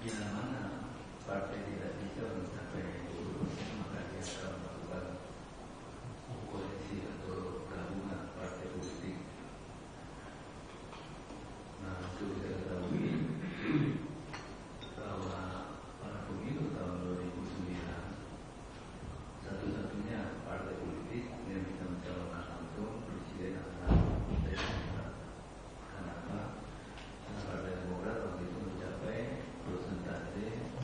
bila mana partai tidak bisa mencapai 20%, maka dia akan melakukan koalisi atau gabungan partai politik. Nah, untuk kita ketahui bahwa pada pemilu tahun 2009 satu-satunya partai politik yang bisa mencalonkan langsung presiden adalah Partai Demokrat. Kenapa? Karena Partai Demokrat waktu itu mencapai persentase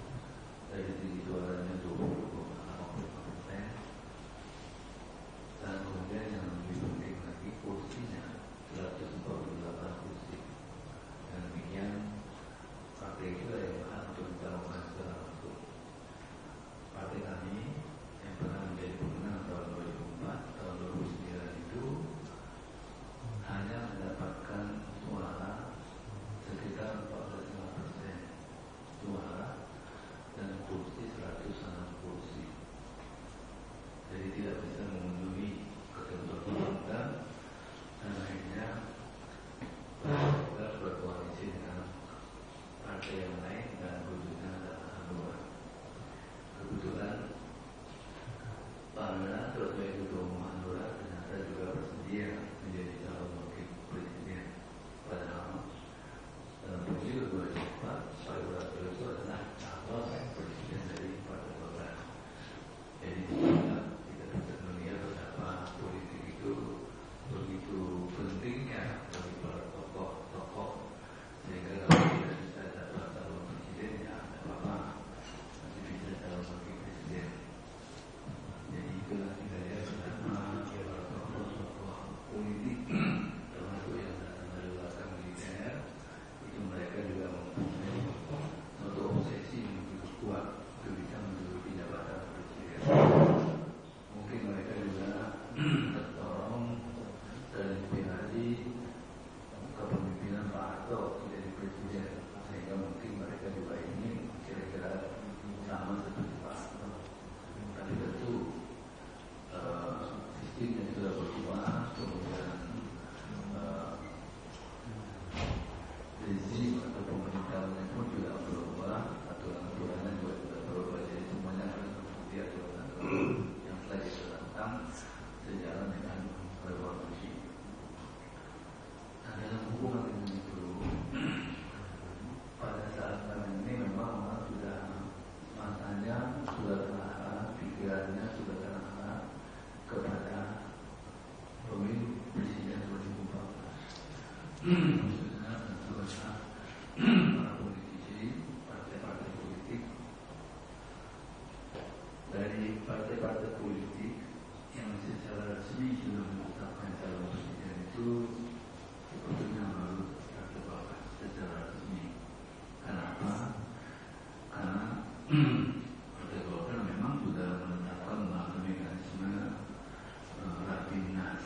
dari segi suaranya 20,85%, dan kemudian yang lebih penting lagi kursinya 148 kursi. Dan demikian partai itu yang berhak untuk mencalonkan secara langsung. Partai kami yang pernah menjadi pemenang tahun 2004, tahun 2009 itu hanya mendapatkan suara sekitar 45% suara dan kursi 106 kursi. Jadi tidak bisa memenuhi ketentuan dan akhirnya kita berkoalisi dengan partai yang lain dan khususnya adalah Hanura. Kebetulan Pak Hanura sebagai ketua umum Hanura ternyata juga bersedia menjadi calon wakil presiden. Padahal dalam pemilu 2004 Pak Wiranto itu adalah calon presiden dari Partai Golkar. Jadi kita bisa melihat betapa politik itu begitu pentingnya bagi para tokoh-tokoh, sehingga kalau tidak bisa dapat calon presiden ya tidak apa-apa, nanti bisa calon wakil presiden. Jadi itulah kita lihat betapa para tokoh-tokoh politik termasuk yang datang dari belakang militer itu mereka juga mempunyai suatu obsesi yang begitu kuat untuk bisa menduduki jabatan presiden. Mungkin mereka juga terdorong terinspirasi kepemimpinan Pak Harto menjadi presiden, sehingga mungkin mereka juga ingin kira-kira sama seperti Pak Harto. Tapi tentu sistem yang sudah berubah, kemudian rezim atau pemerintahannya pun juga berubah, aturan-aturannya juga sudah berubah. Jadi semuanya harus mengikuti aturan yang telah ditetapkan sejalan dengan revolusi. Nah, dalam hubungan dengan itu, pada saat sekarang ini memang orang sudah matanya sudah terarah, pikirannya sudah terarah kepada pemilu presiden 2014. Khususnya tentu saja para politisi, partai-partai politik, dari partai-partai politik yang secara resmi sudah menetapkan calon presiden itu sebetulnya baru terbatas secara resmi. Kenapa? Karena Partai Golkar memang sudah menetapkan melalui mekanisme Rapimnas.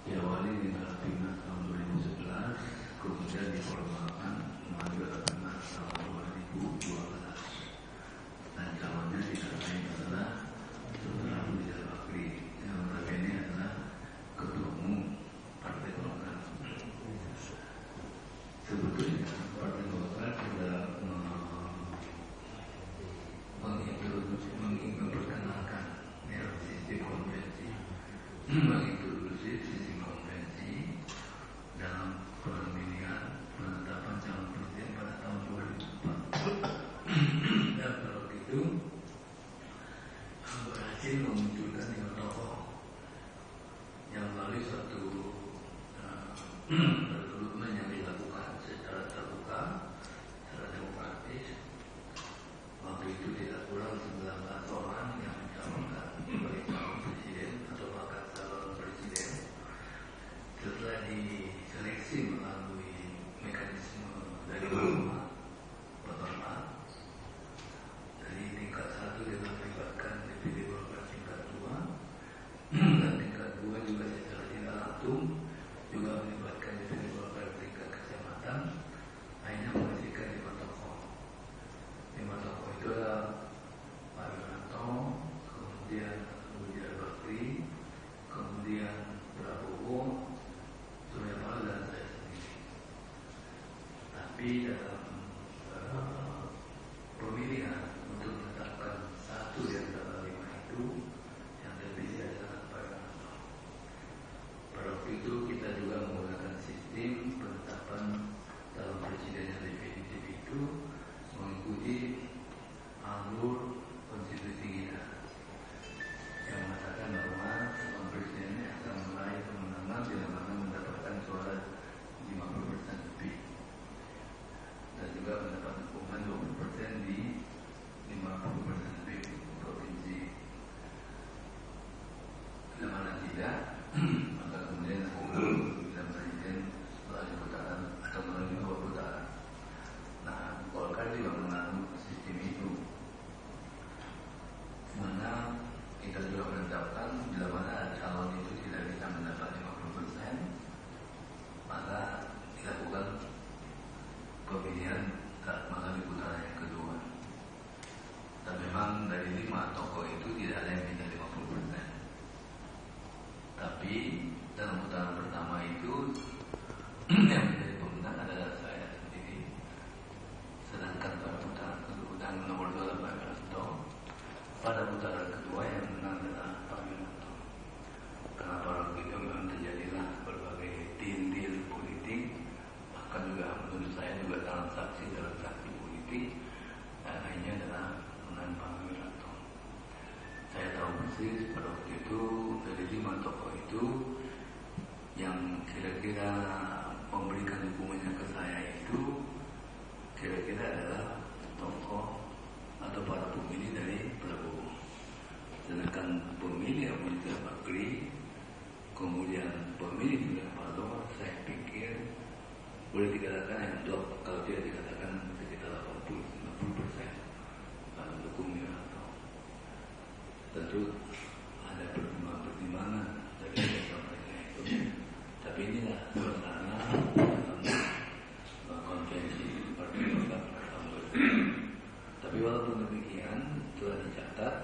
Diawali dengan Rapimnas tahun 2011, kemudian diformalkan melalui Rapimnas tahun 2012. Dan calonnya ditetapkan adalah Saudara Rizal Bakri, yang notabene adalah ketua umum Partai Golkar. Sebetulnya Partai Golkar sudah memperkenalkan sistem konvensi, mengintroduksi sistem konvensi dalam pemilihan penetapan calon presiden pada tahun 2004. Dan kalau itu berhasil memunculkan yang tokoh yang melalui suatu rekrutmen yang dilakukan secara terbuka, secara demokratis. Waktu itu tidak kurang 19 orang yang mencalonkan sebagai calon presiden atau bakal calon presiden. Setelah diseleksi melalui mekanisme dari bawah, dari tingkat 1 dengan melibatkan DPD Golkar tingkat 2, dan tingkat 2 juga secara tidak langsung juga melibatkan DPD pada putaran kedua yang menang adalah Pak Wiranto. Kenapa waktu itu memang terjadilah berbagai deal politik, bahkan juga menurut saya juga transaksi politik, dan akhirnya adalah menang Pak Wiranto. Saya tahu persis pada waktu itu dari 5 tokoh itu yang kira-kira memberikan dukungannya ke saya itu kira-kira adalah tokoh atau para pemilih dari Prabowo. Sedangkan pemilih Abu Rizal Bakri, kemudian pemilih juga Prabowo, saya pikir boleh dikatakan yang blok, kalau tidak dikatakan sekitar 80-90% mendukung Wiranto. Tentu ada pertimbangan dari mereka itu, tapi inilah suasana konvensi Partai Golkar tahun 2000. Tapi walaupun demikian telah dicatat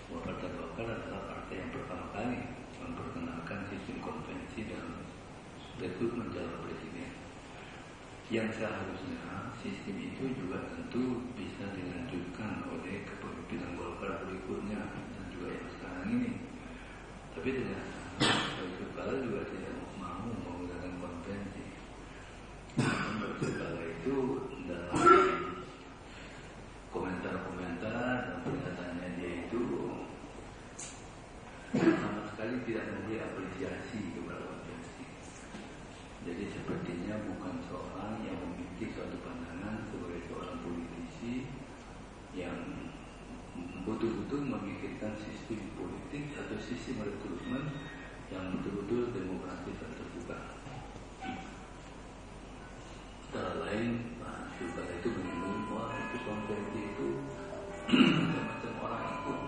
bahwa Partai Golkar adalah partai yang pertama kali memperkenalkan sistem konvensi dalam rekrutmen calon presiden. Yang seharusnya sistem itu juga tentu bisa dilanjutkan oleh kepemimpinan Golkar berikutnya dan juga yang sekarang ini. Tapi ternyata Yusuf Kala juga tidak mau menggunakan konvensi. Yusuf Kala itu dalam komentar-komentar dan pernyataannya dia itu sama sekali tidak memberi apresiasi kepada konvensi. Jadi sepertinya bukan seorang yang memiliki suatu pandangan sebagai seorang politisi yang betul-betul memikirkan sistem politik atau sistem rekrutmen yang betul-betul demokratis dan terbuka. Antara lain, juga itu menyebut bahwa itu konvensi itu macam-macam orang ikut.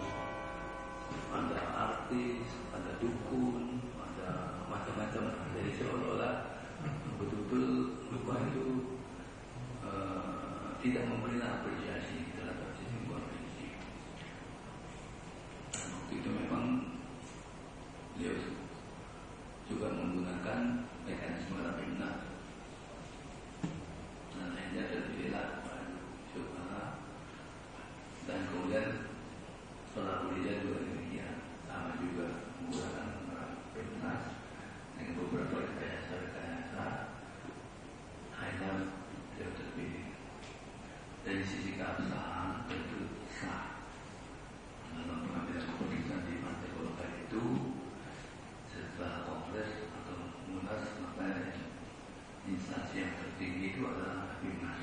Ada artis, ada dukun, ada macam-macam. Jadi seolah-olah betul-betul lupa itu tidak memberi apresiasi terhadap sistem konvensi. Waktu itu memang beliau juga menggunakan mekanisme rapimnas. Dan akhirnya terpilihlah Yusuf. Dan kemudian setelah kuliah juga demikian, sama juga menggunakan rapimnas dengan beberapa rekayasa. Akhirnya beliau terpilih. Dari sisi keabsahan tentu sah. Dalam pengambilan keputusan di Partai Golkar itu setelah kongres atau munas, maka instansi yang tertinggi itu adalah Rapimnas.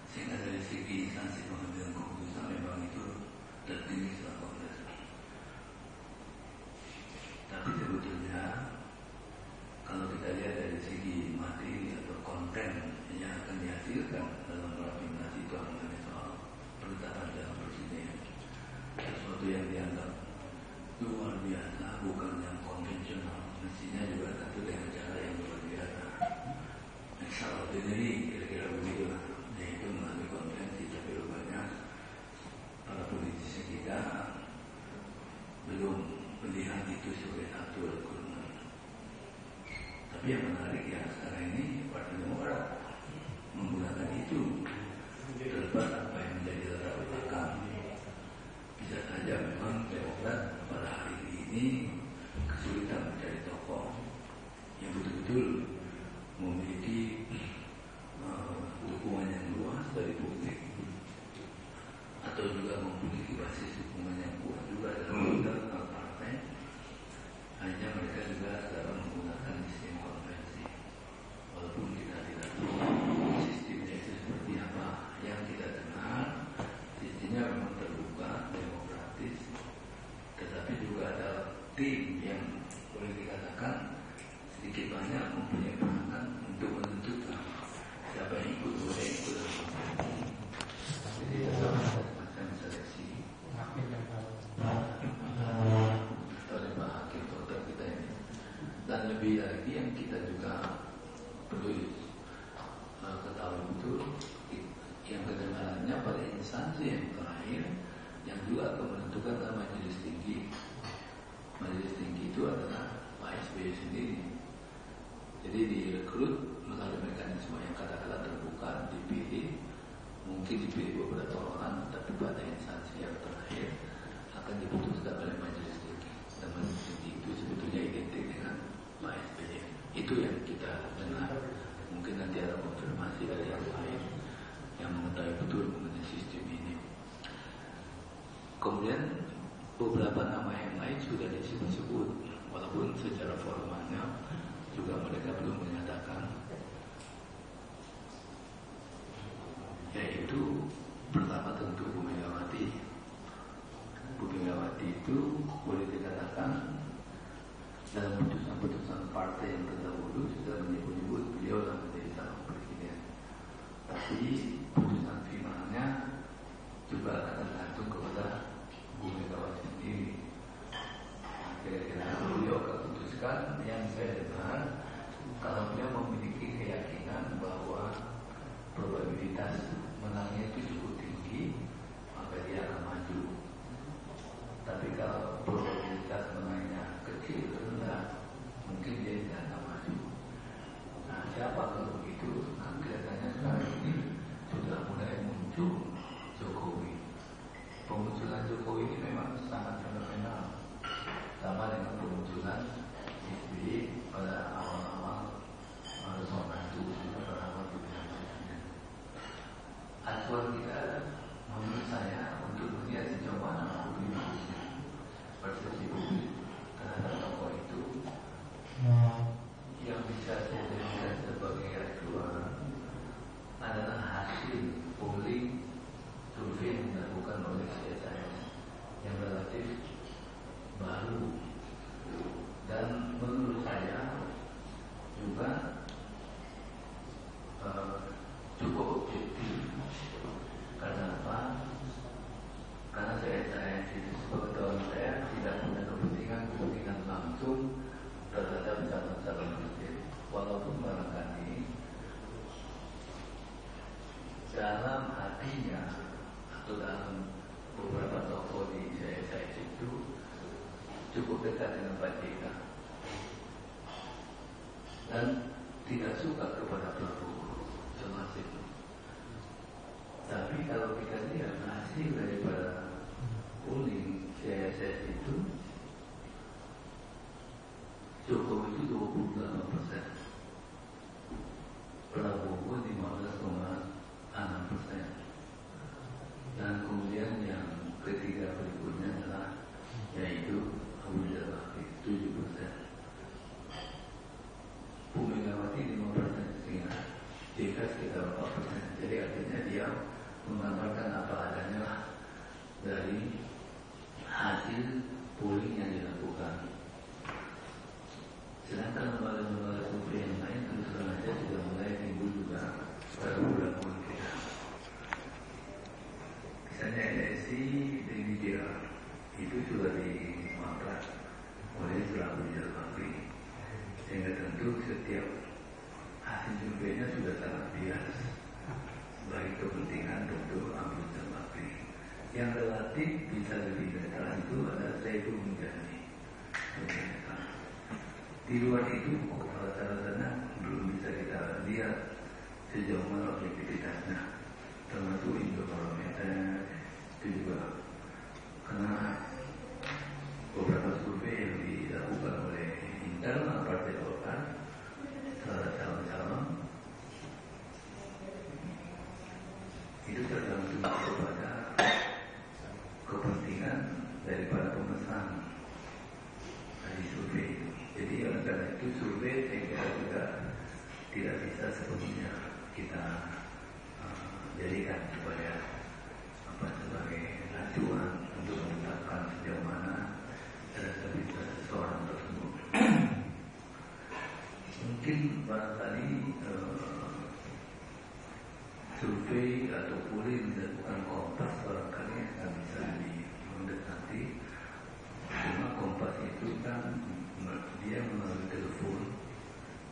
Sehingga dari segi instansi pengambilan keputusan memang itu tertinggi setelah kongres. Tapi sebetulnya kalau kita lihat dari segi materi atau konten yang akan dihasilkan dalam Rapimnas itu hanya soal penetapan calon presiden, sesuatu yang dianggap luar biasa, bukan yang konvensional, mestinya juga tentu dengan cara yang luar biasa. Extraordinary, kira-kira begitu lah. Yaitu melalui konvensi, tapi rupanya para politisi kita belum melihat itu sebagai satu rekrutmen. Tapi yang menarik ya sekarang ini Partai Demokrat menggunakan itu. Terlepas apa yang menjadi latar belakang, bisa saja memang Demokrat pada hari ini kesulitan mencari tokoh yang betul-betul memiliki dukungan yang luas dari publik, atau juga memiliki basis dukungan yang kuat juga dalam internal partai. Hanya mereka juga sekarang menggunakan sistem konvensi, walaupun kita tidak tahu sistemnya itu seperti apa. Yang kita kenal sistemnya memang terbuka, demokratis, tetapi juga ada tim yang boleh dikatakan sedikit banyak mempunyai peranan untuk menentukan siapa yang ikut boleh ikut dalam konvensi. Jadi ada semacam seleksi oleh Pak Hakim Dokter kita ini. Dan lebih lagi yang kita juga perlu ketahui betul, yang kedengarannya pada instansi yang terakhir yang juga akan menentukan adalah majelis tinggi. Majelis tinggi itu adalah Pak SBY sendiri. Jadi direkrut melalui mekanisme yang katakanlah terbuka, dipilih, mungkin mungkin dipilih beberapa orang, tapi pada instansi yang terakhir akan diputuskan oleh majelis tinggi. Dan majelis tinggi itu sebetulnya identik dengan Pak SBY. Itu yang kita dengar. Mungkin nanti ada konfirmasi dari yang lain yang mengetahui betul mengenai sistem ini. Kemudian beberapa nama yang lain sudah disebut-sebut, walaupun secara formalnya juga mereka belum menyatakan. Yaitu pertama tentu Bu Megawati. Bu Megawati itu boleh dikatakan dalam putusan-putusan partai yang terdahulu sudah menyebut-nyebut beliau lah menjadi calon presiden. Tapi putusan finalnya juga akan tergantung kepada Bu Megawati sendiri. Kira-kira beliau akan putuskan. Yang saya dengar, kalau beliau memiliki keyakinan bahwa probabilitas menangnya itu cukup tinggi, maka dia akan maju. Tapi kalau probabilitas menangnya kecil, rendah, mungkin dia tidak akan maju. Nah, siapa kalau begitu? Nah, kelihatannya sekarang ini sudah mulai muncul Jokowi. Pemunculan Jokowi ini memang sangat fenomenal, sama dengan pemunculan SBY pada awal-awal zona itu awal acuan kita menurut saya untuk melihat sejauh mana persepsi publik terhadap tokoh itu yang bisa saya jadikan sebagai acuan adalah hasil polling survei yang dilakukan oleh CSIS yang relatif baru, dan menurut saya juga cukup objektif. Karena apa? Karena saya sepengetahuan saya tidak punya kepentingan langsung terhadap calon-calon presiden. Walaupun barangkali dalam hatinya atau dalam beberapa tokoh di saya itu cukup dekat dengan Pak JK dan tidak suka kepada Prabowo termasuk itu. Tapi kalau kita lihat hasil daripada polling CSS itu, Jokowi itu 28%, Prabowo 15,6%, dan kemudian yang ketiga berikutnya adalah yaitu Abu Rizal Bakri 7%. Bu Megawati 5% sehingga JK sekitar 4%. Jadi artinya dia menggambarkan apa adanya lah dari hasil polling yang dilakukan. Sedangkan lembaga-lembaga survei yang lain tentu saja sudah mulai timbul juga pada bulan kita. Misalnya LSI di media itu sudah dimangkat oleh Abu Rizal Bakri, sehingga tentu setiap hasil surveinya sudah sangat bias bagi kepentingan tentu Abu Rizal Bakri. Yang relatif bisa lebih netral itu adalah Saiful Mujani. Di luar itu rata-ratanya belum bisa kita lihat sejauh mana objektivitasnya, termasuk Indobarometer itu juga, karena beberapa survei yang dilakukan oleh internal Partai Golkar terhadap calon-calon itu tergantung kepada kepentingan daripada pemesan dari survei itu. Jadi oleh karena itu survei saya kira juga tidak bisa sepenuhnya kita jadikan sebagai acuan untuk menetapkan sejauh mana elektabilitas seseorang tersebut. Mungkin barangkali survei atau polling dilakukan Kompas barangkali akan bisa mendekati. Cuma Kompas itu kan dia melalui telepon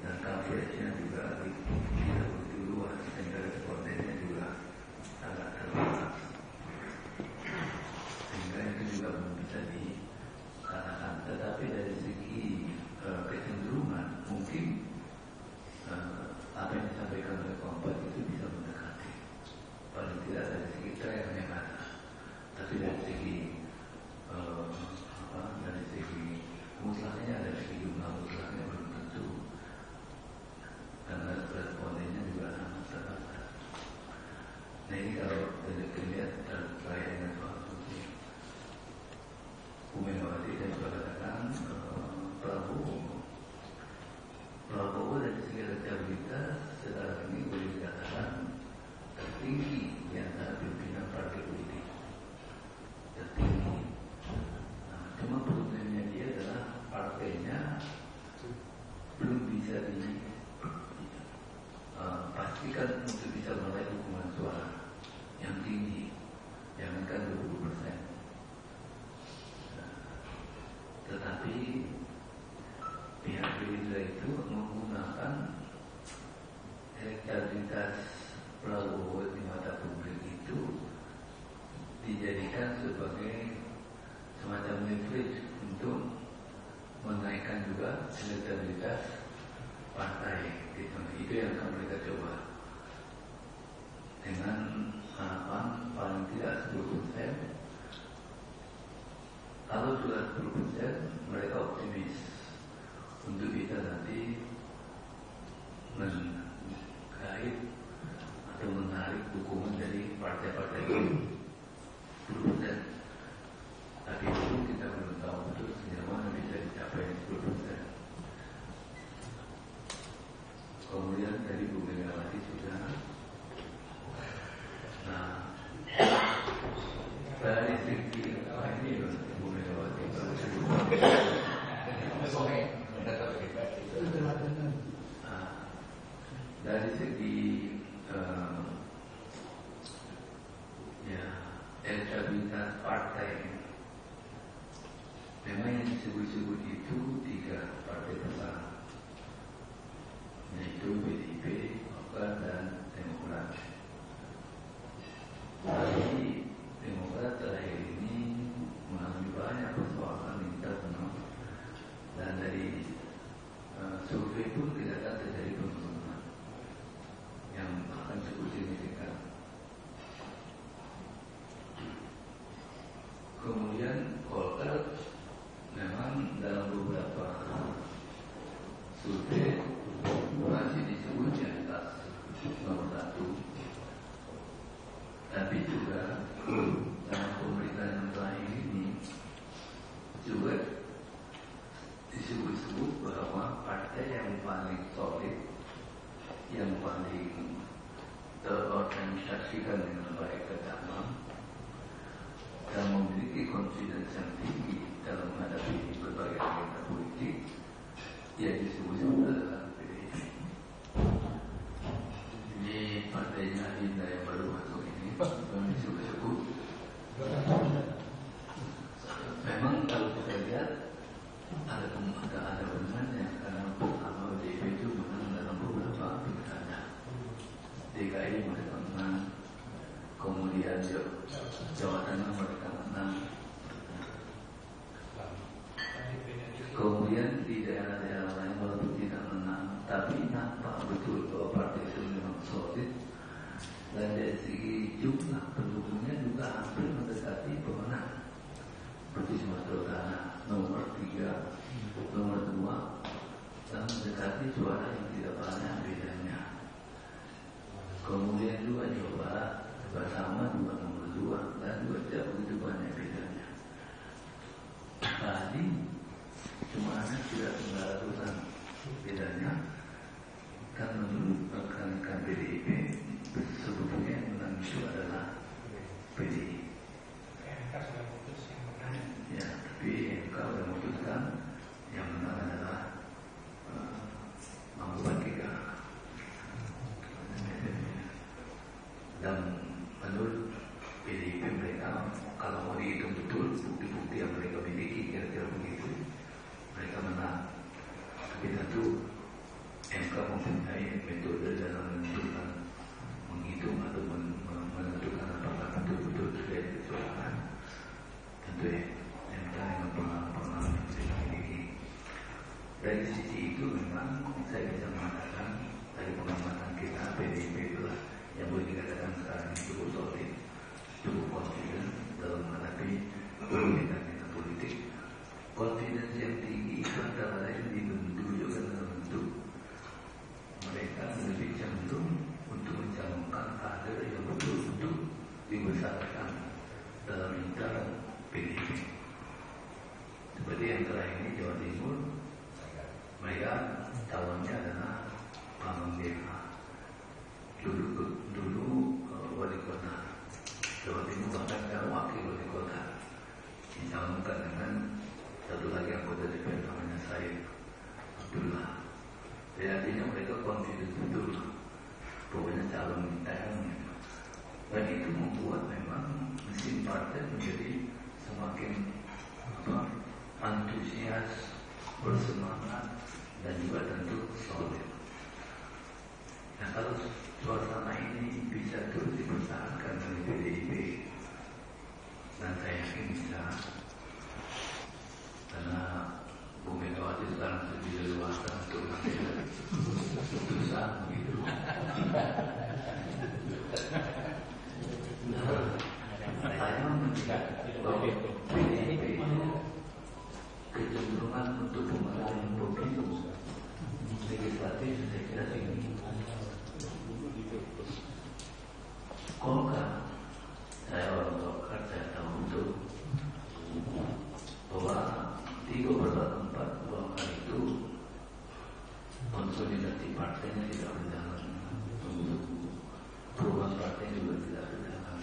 dan coverage-nya juga tidak begitu luas, sehingga respondennya juga sangat terbatas, sehingga itu juga belum bisa dikatakan. Tetapi dari segi kecenderungan mungkin apa yang disampaikan oleh Kompas itu bisa mendekati paling tidak dari segi tren yang ada, tapi dari segi dari segi mutlaknya, dari segi jumlah mutlaknya belum tentu, karena respondennya juga sangat terbatas. Nah ini kalau dilihat terkait dengan soal kursi, Bu Megawati dan juga katakan Prabowo dari segi elektabilitas sekarang ini boleh dikatakan tertinggi di antara pimpinan partai politik, tertinggi. Nah, cuma problemnya dia adalah partainya belum bisa dipastikan untuk bisa meraih dukungan suara yang tinggi, jangankan 20%. Tetapi pihak Gerindra itu menggunakan elektabilitas Prabowo di mata publik itu dijadikan sebagai semacam leverage untuk menaikkan juga elektabilitas partai. Itu yang akan mereka coba dengan harapan paling tidak 10%. Kalau sudah 10%, mereka optimis untuk bisa nanti menggait atau menarik dukungan dari partai-partai itu 10%. Tapi itu kita belum tahu betul sejauh mana bisa dicapai 10%. Kemudian dari Bu Megawati sudah. Nah, dari segi ini Bu Megawati dari segi elektabilitas partai, memang yang disebut-sebut itu 3 partai besar, yaitu PDIP, Golkar, dan Demokrat. Tapi Demokrat terakhir ini mengalami banyak persoalan internal, dan dari survei pun tidak akan terjadi penurunan yang akan cukup signifikan. Kemudian Golkar memang dalam beberapa survei masih disebut di atas nomor 1, tapi juga dalam pemerintahan yang terakhir ini juga disebut-sebut bahwa partai yang paling solid, yang paling terorganisasikan dengan baik ke dalam dan memiliki confidence yang tinggi dalam menghadapi berbagai agenda politik, ya disebut-sebut adalah PDIP. Ini partainya Hinda yang baru masuk ini disebut-sebut. Memang kalau kita lihat ada benarnya, karena pertama PDIP itu menang dalam beberapa pilkada. DKI mereka menang, kemudian Jawa Tengah mereka menang, kemudian di daerah-daerah lain walaupun tidak menang, tapi nampak betul bahwa partai itu memang solid, dan dari segi jumlah pendukungnya juga hampir mendekati pemenang. Seperti Sumatera Utara nomor 3, nomor 2, dan mendekati suara yang tidak banyak bedanya. Kemudian juga Jawa Barat bersama juga nomor 2, dan juga tidak begitu banyak bedanya. Tadi cuma ada tidak 900-an bedanya, kan menurut rekan-rekan PDIP sebetulnya yang menang itu adalah PDIP. MK sudah putus yang menang. Ya, tapi MK sudah memutuskan yang menang adalah Mahfud MD. Dan menurut PDIP mereka, kalau mau dihitung betul bukti-bukti yang mereka miliki kira-kira begitu, mereka menang. Tapi tentu MK mempunyai metode dalam menghitung atau menentukan apakah betul-betul terjadi kecurangan. Tentu MK yang pengalaman yang mereka miliki. Dari sisi itu memang saya bisa mengatakan dari pengamatan kita PDIP itulah yang boleh dikatakan sekarang ini cukup solid. membesarkan dalam lingkaran PDIP. Seperti yang terakhir ini Jawa Timur, mereka calonnya adalah Pak Mendeka. Dulu wali kota Jawa Timur, bahkan sekarang wakil wali kota dicalonkan dengan satu lagi anggota DPR namanya Said Abdullah. Jadi artinya mereka confident betul, pokoknya calon intern. Dan itu membuat memang mesin partai menjadi semakin antusias, bersemangat, dan juga tentu solid. Nah, kalau suasana ini bisa terus dipertahankan oleh PDIP, dan saya yakin bisa, karena Bu Megawati sekarang sudah dewasa untuk mengambil keputusan begitu. Saya melihat bahwa PDIP itu kecenderungan untuk pemerintahan pemilu legislatif saya kira tinggi. Golkar, saya orang Golkar, saya tahu betul bahwa 3/4 Golkar itu konsolidasi partainya tidak berjalan, perubahan partai juga tidak berjalan.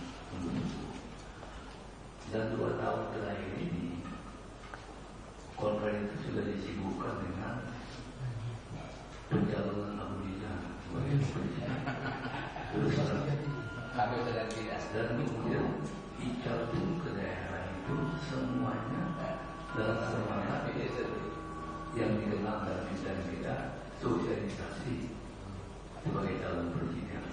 Dan 2 tahun terakhir ini Golkar itu sudah disibukkan dengan pencalonan Abu Rizal sebagai presiden. Dan kemudian dicalon ke daerah itu semuanya dalam semangat yang dikenal dalam istilah kita sosialisasi sebagai calon presiden.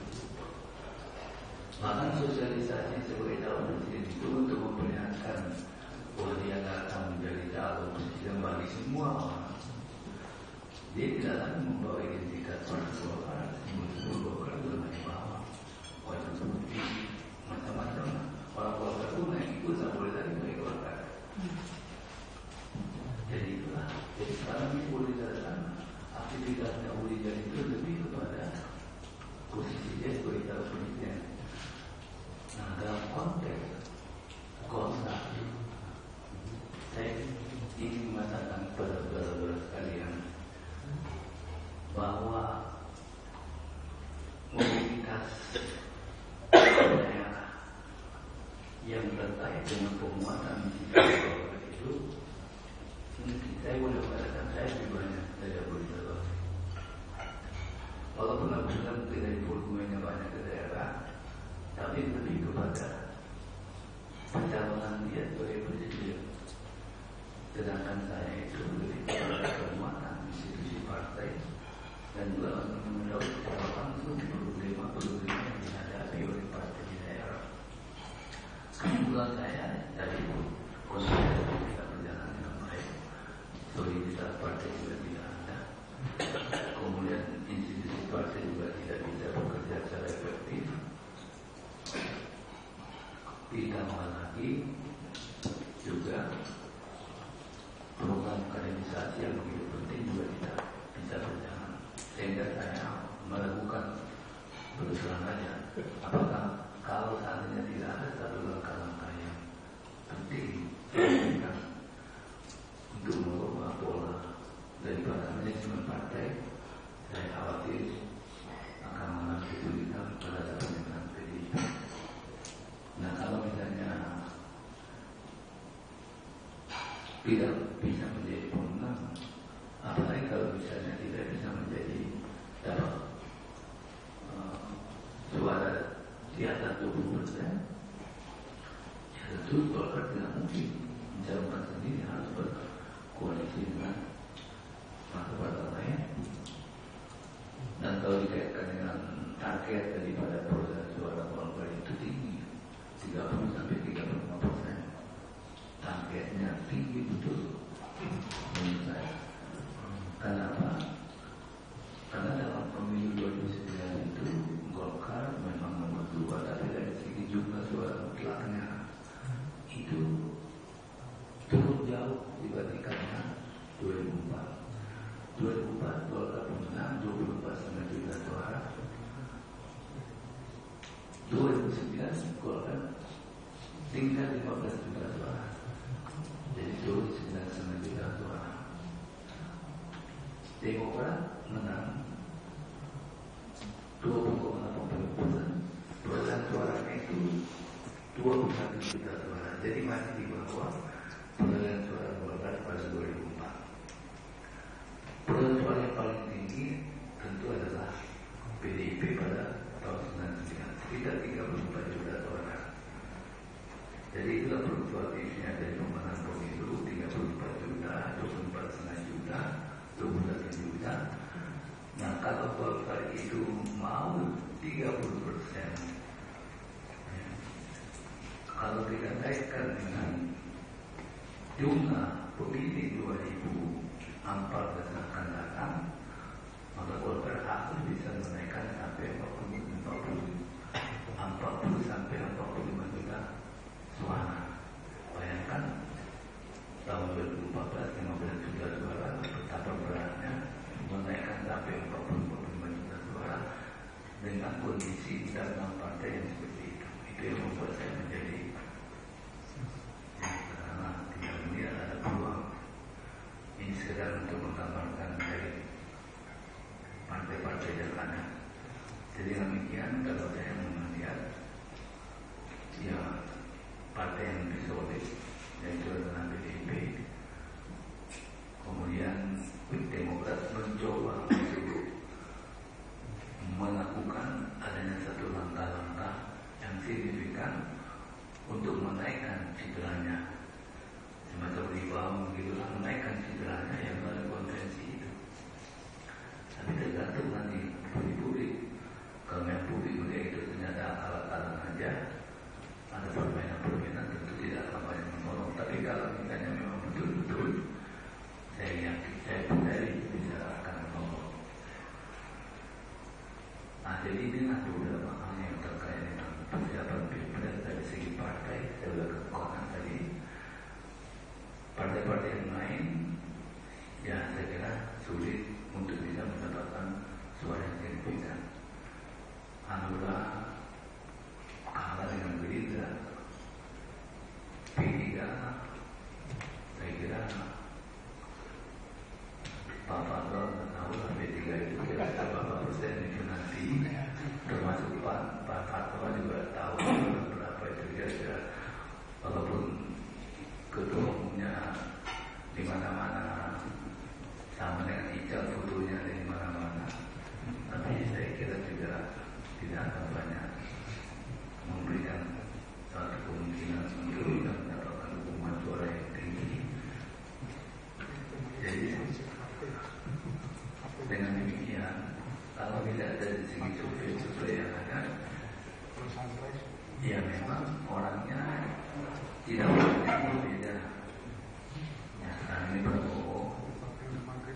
Maka sosialisasi sebagai calon presiden itu untuk memperlihatkan bahwa dia akan menjadi calon presiden bagi semua orang. Dia tidak lagi membawa identitas partai Golkar, semua Golkar itu naik bawah, wajib putih, macam-macam. Orang Golkar itu naik ikut, tak boleh lagi naik Golkar. Jadi itulah. Jadi sekarang ini boleh dikatakan aktivitasnya boleh jadi itu lebih kepada posisi dia sebagai calon presiden. Nah, dalam konteks Golkar, saya ingin mengatakan kepada saudara-saudara sekalian bahwa mobilitas daerah yang terkait dengan penguatan Golkar itu, saya boleh mengatakan saya lebih banyak dari Abu Rizal. Walaupun Abu Rizal tidak diperlukannya banyak ke daerah, tapi lebih kepada pencalonan dia sebagai presiden. Sedangkan saya itu lebih kepada penguatan institusi partai dan juga menjawab secara langsung problema-problema yang dihadapi oleh partai di daerah. Kesimpulan saya dari konsolidasi tidak berjalan dengan baik, soliditas partai juga tidak ada, kemudian institusi partai juga tidak bisa bekerja secara efektif. Ditambah lagi juga program kaderisasi yang begitu penting juga tidak bisa berjalan, sehingga saya melakukan berserang saja. Apakah kalau seandainya tidak ada satu langkah-langkah yang penting untuk mengubah pola daripada manajemen partai, saya khawatir akan mengalami kesulitan pada dalam dengan PDIP. Nah, kalau misalnya tidak bisa menjadi pemenang, apalagi kalau misalnya tidak bisa menjadi dapat suara di atas 20%, ya tentu Golkar tidak mungkin mencalonkan sendiri, harus berkoalisi dengan partai lain. Dan kalau dikaitkan dengan target daripada perolehan suara Golkar itu tinggi, 30-35%. Targetnya tinggi betul menurut saya. Kenapa? Karena dalam pemilu 2009 itu Golkar memang nomor 2, tapi dari segi jumlah suara mutlaknya itu turun jauh dibandingkan 2004. 2004 Golkar menang 24,9 juta suara. 2009 21 juta suara. Jadi masih di bawah perolehan suara Golkar pada 2004. Perolehan suara yang paling tinggi tentu adalah PDIP pada tahun 99, sekitar 34 juta suara. Jadi itulah fluktuatifnya dari pemenang pemilu 34 juta, 24,5 juta, 21 juta. Nah, kalau Golkar itu mau 30%, kalau kita kaitkan dengan jumlah pemilih 2004 dan akan datang, maka Golkar harus bisa menaikkan sampai 40 sampai 45 juta suara. Bayangkan tahun 2014 15 juta suara, betapa beratnya menaikkan sampai 40-45 juta suara dengan kondisi internal partai yang seperti itu. Itu yang membuat saya menjadi karena tidak melihat ada peluang ini sekedar untuk menggambarkan dari partai-partai yang ada. Jadi demikian kalau saya melihat ya partai yang lebih solid yaitu adalah PDIP. Kemudian Demokrat mencoba untuk melakukan adanya satu langkah-langkah yang signifikan untuk menaikkan citranya, semacam rebound gitulah, menaikkan citranya yang melalui konvensi itu. Tapi tergantung nanti publik. Kalau yang publik melihat itu ternyata akal-akalan aja, ada permainan-permainan, tentu tidak akan banyak menolong. Tapi kalau misalnya memang betul-betul, saya yakin, saya percaya bisa akan menolong. Nah, jadi inilah beberapa hal yang terkait dengan persiapan pilpres dari segi partai. Saya sudah kekuatan tadi. Partai-partai yang lain, ya saya kira sulit untuk bisa mendapatkan suara yang signifikan. Hanura kalah dengan Gerindra, P3, saya kira Pak Fadl tahu lah P3 itu kira-kira berapa persen itu nanti, termasuk Pak Fadl juga tahu berapa itu kira-kira, walaupun ketua umumnya di mana-mana sama dengan Ical fotonya di mana-mana, tapi saya kira juga tidak akan banyak memberikan satu kemungkinan untuk mendapatkan dukungan suara yang tinggi. Jadi dengan demikian, kalau tidak dari segi survei yang ada, ya memang orangnya tidak banyak berbeda. Ya, sekarang ini Prabowo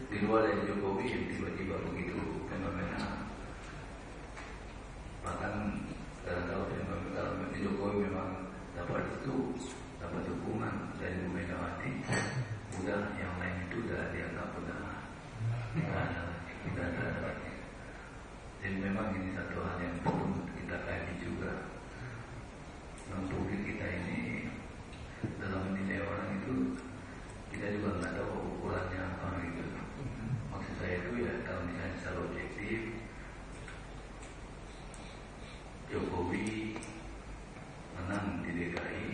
di luar dari Jokowi yang tiba-tiba begitu fenomena. Bahkan kalau Jokowi memang dapat dukungan dari Bu Megawati, udah yang lain itu udah dianggap udah ada. Jadi memang ini satu hal yang perlu kita kaji juga. Dalam publik kita ini dalam menilai orang itu kita juga nggak tahu ukurannya apa gitu. Maksud saya itu ya kalau misalnya secara objektif Jokowi menang di DKI,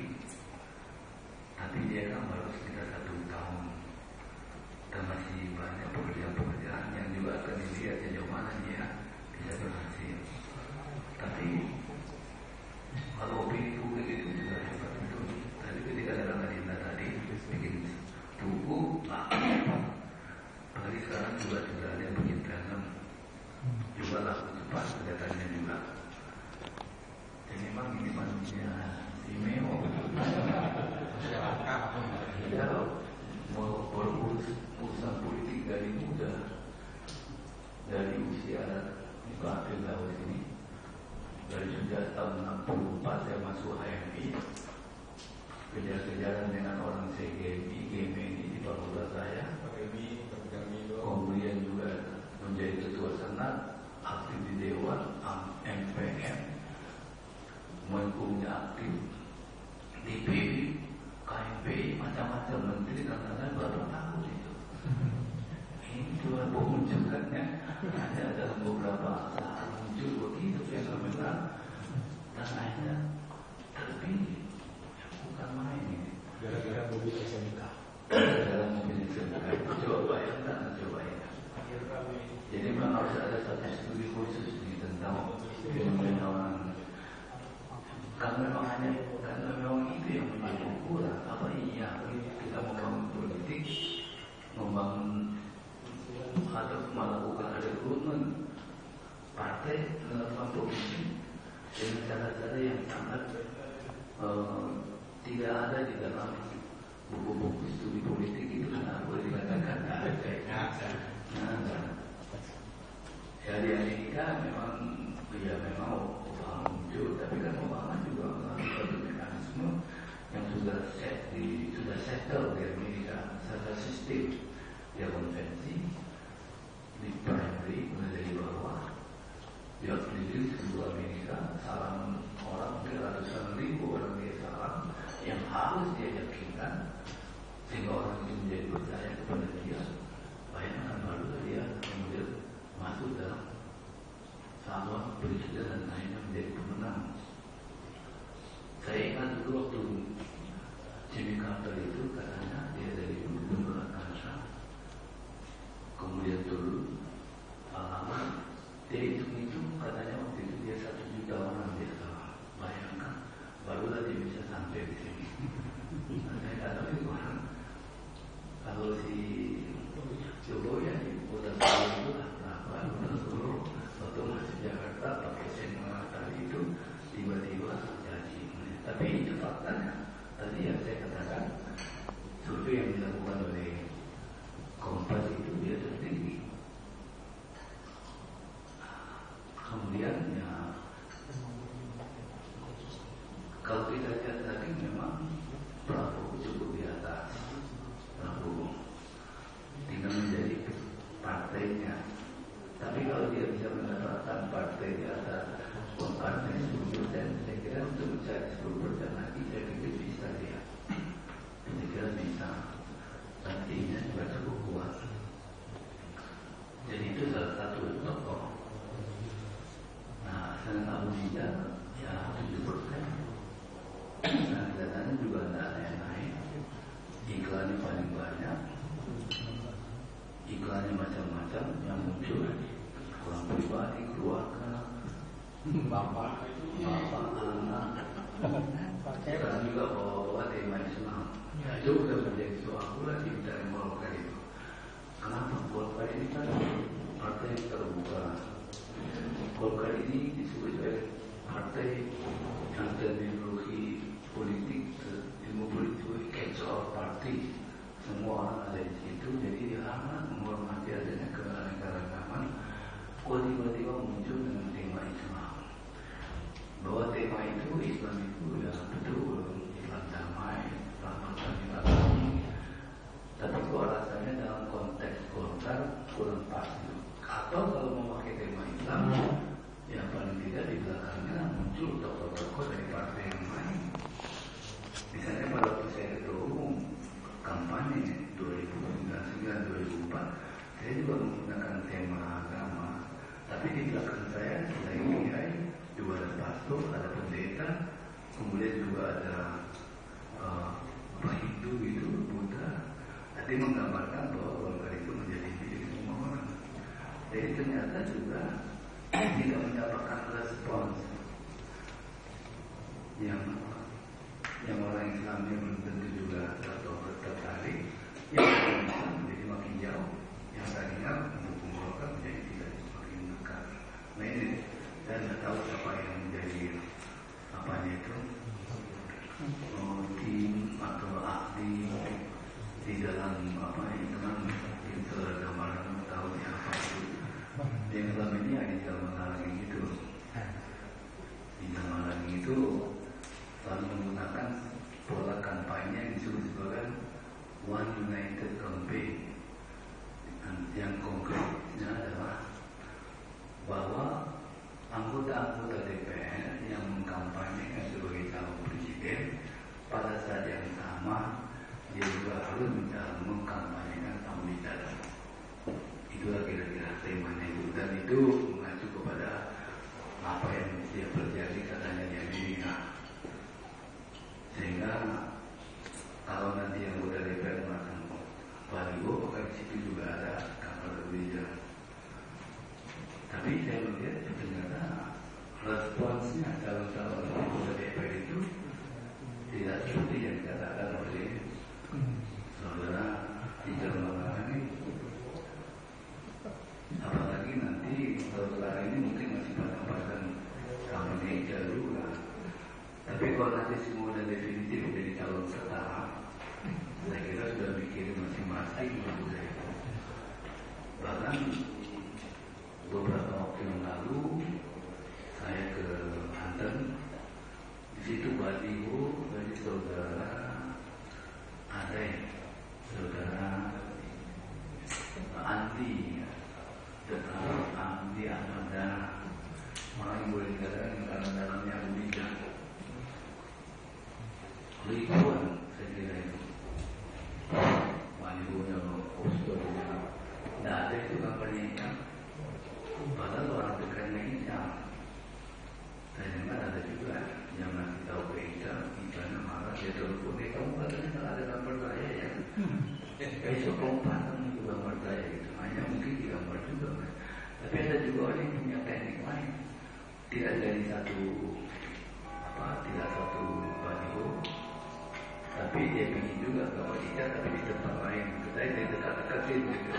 tapi dia kan baru sekitar 1 tahun dan masih banyak pekerjaan-pekerjaan yang juga akan dilihat sejauh mana dia bisa berhasil. Tapi kalau opini publik itu juga hebat betul. Tadi ketika dalam agenda tadi bikin buku, apalagi sekarang juga ada yang bikin film, juga laku cepat kelihatannya juga. Jadi memang ini manusia istimewa. Kita mau berurus urusan politik dari muda, dari usia 40 tahun ini, dari sejak tahun 64 saya masuk HMI, kejar-kejaran dengan orang CGMI, ini di fakultas saya, kemudian juga menjadi ketua senat, aktif di Dewan, MPM, menkumnya aktif di PB, KMP, macam-macam menteri dan lain-lain berapa tahun itu. Ini cuma memunculkannya ada dalam beberapa saat muncul begitu fenomena dan akhirnya terpilih. Karena memang itu yang menjadi ukuran. Apa iya kita membangun politik, membangun atau melakukan rekrutmen partai dalam provinsi dengan cara-cara yang sangat tidak ada di dalam buku-buku studi politik itu, boleh dikatakan ada. Ya di Amerika memang Obama muncul, tapi kan Obama juga melalui satu mekanisme yang sudah settle di Amerika, secara sistem. Dia konvensi di primary mulai dari bawah, dia pilih seluruh Amerika, salam orang, ratusan ribu orang dia salam, yang harus dia yakinkan sehingga orang itu menjadi percaya kepada dia. Bayangkan baru dia kemudian masuk dalam salon presiden dan akhirnya menjadi pemenang. Saya ingat dulu waktu Jimmy Carter itu katanya dia dari Gubernur Arkansas, kemudian turun lama dia hitung katanya waktu itu dia 1 juta orang dia salah. Bayangkan barulah dia bisa sampai di sini. Saya kata itu orang kalau si Jokowi ya udah tahu itu lah dulu waktu masih Jakarta pakai senior tadi itu tiba-tiba jadi. Tapi itu faktanya. Tadi yang saya katakan survei yang dilakukan oleh Kompas itu dia tertinggi. Kemudian ya kalau kita lihat tadi memang Prabowo cukup di atas. Prabowo tinggal menjadi partainya. Tapi kalau dia bisa mendapatkan partai di atas partai 10%, saya kira untuk mencari 10% lagi saya pikir bisa dia. Saya kira bisa. Artinya juga cukup kuat. Jadi itu salah satu tokoh. Nah, Senan Abu Rizal ya 7%. Nah, kelihatannya juga tidak ada yang lain. Iklannya paling banyak. Iklannya macam-macam yang muncul. Orang pribadi, keluarga, bapak, anak. Sekarang juga bawa tema Islam. Ya, itu sudah menjadi soal pula di dalam Golkar itu. Kenapa Golkar ini kan partai terbuka? Golkar ini disebut sebagai partai yang terminologi politik, ilmu politik, catch-all party. Semua orang ada di situ, jadi dia amat menghormati adanya keanekaragaman. Kok tiba-tiba muncul dengan tema Islam? Bahwa tema itu Islam itu ya betul, Islam damai, tapi kok rasanya dalam konteks Golkar kurang pas itu. Atau kalau memakai tema Islam, ya paling tidak di belakangnya muncul tokoh-tokoh dari partai yang lain. Misalnya pada waktu saya ketua umum kampanye 2009-2004, saya juga menggunakan tema agama. Tapi di belakang saya lihat juga ada pastor, ada pendeta, kemudian juga ada Hindu itu, Buddha. Jadi menggambarkan bahwa Golkar itu menjadi milik semua orang. Jadi ternyata juga tidak mendapatkan respons yang orang Islamnya belum tentu juga tertarik. Yang bisa menjadi makin jauh, yang tadinya mendukung Golkar menjadi tidak semakin dekat. Nah ini saya tidak tahu siapa yang menjadi apanya itu tim atau ahli di dalam apa itu kan tim keagamaan tahu siapa itu. Yang selama ini ada di zaman lagi itu. Di zaman lagi itu selalu menggunakan pola kampanye yang disebut sebagai One United Campaign. Yang konkretnya adalah bahwa anggota-anggota DPR yang mengkampanyekan sebagai calon presiden pada saat yang sama dia juga harus mengkampanyekan kandidat. Itulah kira-kira temanya itu, dan itu mengacu kepada apa yang dia terjadi katanya di Amerika. Sehingga kalau nanti anggota DPR mengatakan baliho, maka di situ juga ada kapal berbeda. Tapi saya melihat ternyata responsnya calon-calon anggota DPR kalau nanti semua udah definitif jadi calon setara, saya kira sudah mikirin masing-masing budaya. Bahkan beberapa waktu yang lalu saya ke Banten, di situ baliho dari saudara saudara Andi, saudara Andi Amanda, orang yang boleh dikatakan karena dalamnya bijak. Ribuan saya kira itu balihonya, posternya, tidak ada itu gambarnya hitam. Padahal orang dekatnya hitam. Saya dengar ada juga yang ngasih tahu ke Ika marah, dia telepon, kamu katanya kalau ada gambar saya ya. Besok kamu pasang itu gambar saya gitu. Hanya mungkin di gambar juga. Tapi ada juga orang yang punya teknik lain. Tidak dari tidak satu baliho. Tapi dia ingin juga gambar Ika tapi di tempat lain. Kita ini dekat-dekatin gitu.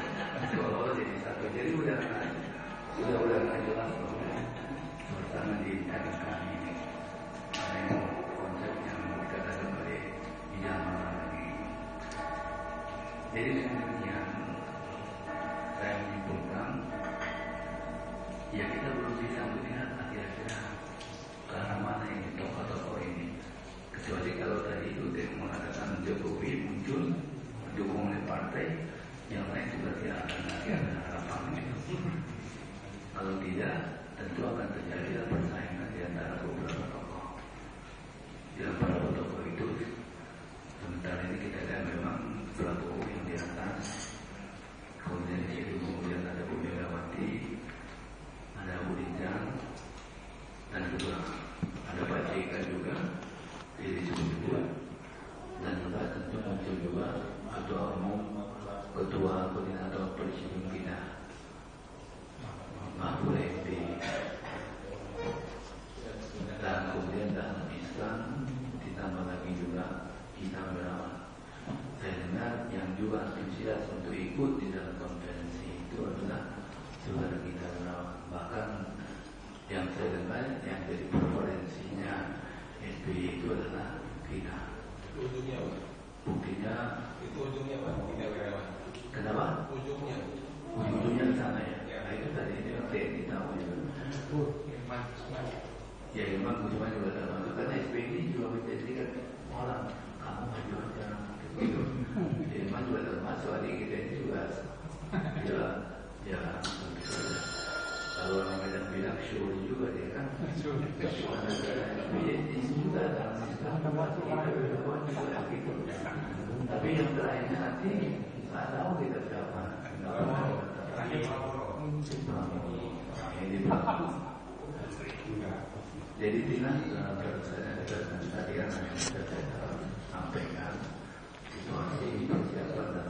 Kalau jadi satu, jadi udah nggak jelas loh. Pertama diingatkan ini ada konsep yang dikatakan oleh Ijama lagi. Jadi dengan demikian saya menyimpulkan, ya kita belum bisa melihat kira-kira ke arah mana ini tokoh-tokoh ini. Kecuali kalau tadi itu dia mengatakan Jokowi muncul didukung oleh partai, yang lain juga tidak akan ada harapan itu. Kalau tidak, tentu akan terjadi persaingan di antara beberapa tokoh. Di antara tokoh itu, sementara ini kita lihat memang Prabowo yang di atas, kemudian di situ kemudian ada Bu Megawati, ada Bu Rizal, dan juga ada Pak JK juga, disebut-sebut, dan juga tentu muncul juga Ketua Umum, Ketua Koordinator Presiden kita, Mahfud MD, dan kemudian dalam Islam ditambah lagi juga kita berawal. Saya dengar yang juga antusias untuk ikut di dalam konferensi itu adalah saudara kita berawal. Bahkan yang saya dengar yang jadi preferensinya SBY itu adalah kita. Ujungnya apa? Buktinya itu ujungnya apa? Kita berawal. Kenapa? Ujungnya di sana ya. Nah itu tadi ini yang TNI tahu juga. Ya memang Gusman juga termasuk karena SBY ini juga menjadikan orang kamu maju aja gitu. Memang juga termasuk adik kita ini juga ya kalau orang Medan bilang syur juga dia kan. SBY ini juga dalam Islam termasuk kita juga gitu. Tapi yang terakhir nanti nggak tahu kita siapa. Ini jadi tidak tadi yang saya sampaikan situasi persiapan dan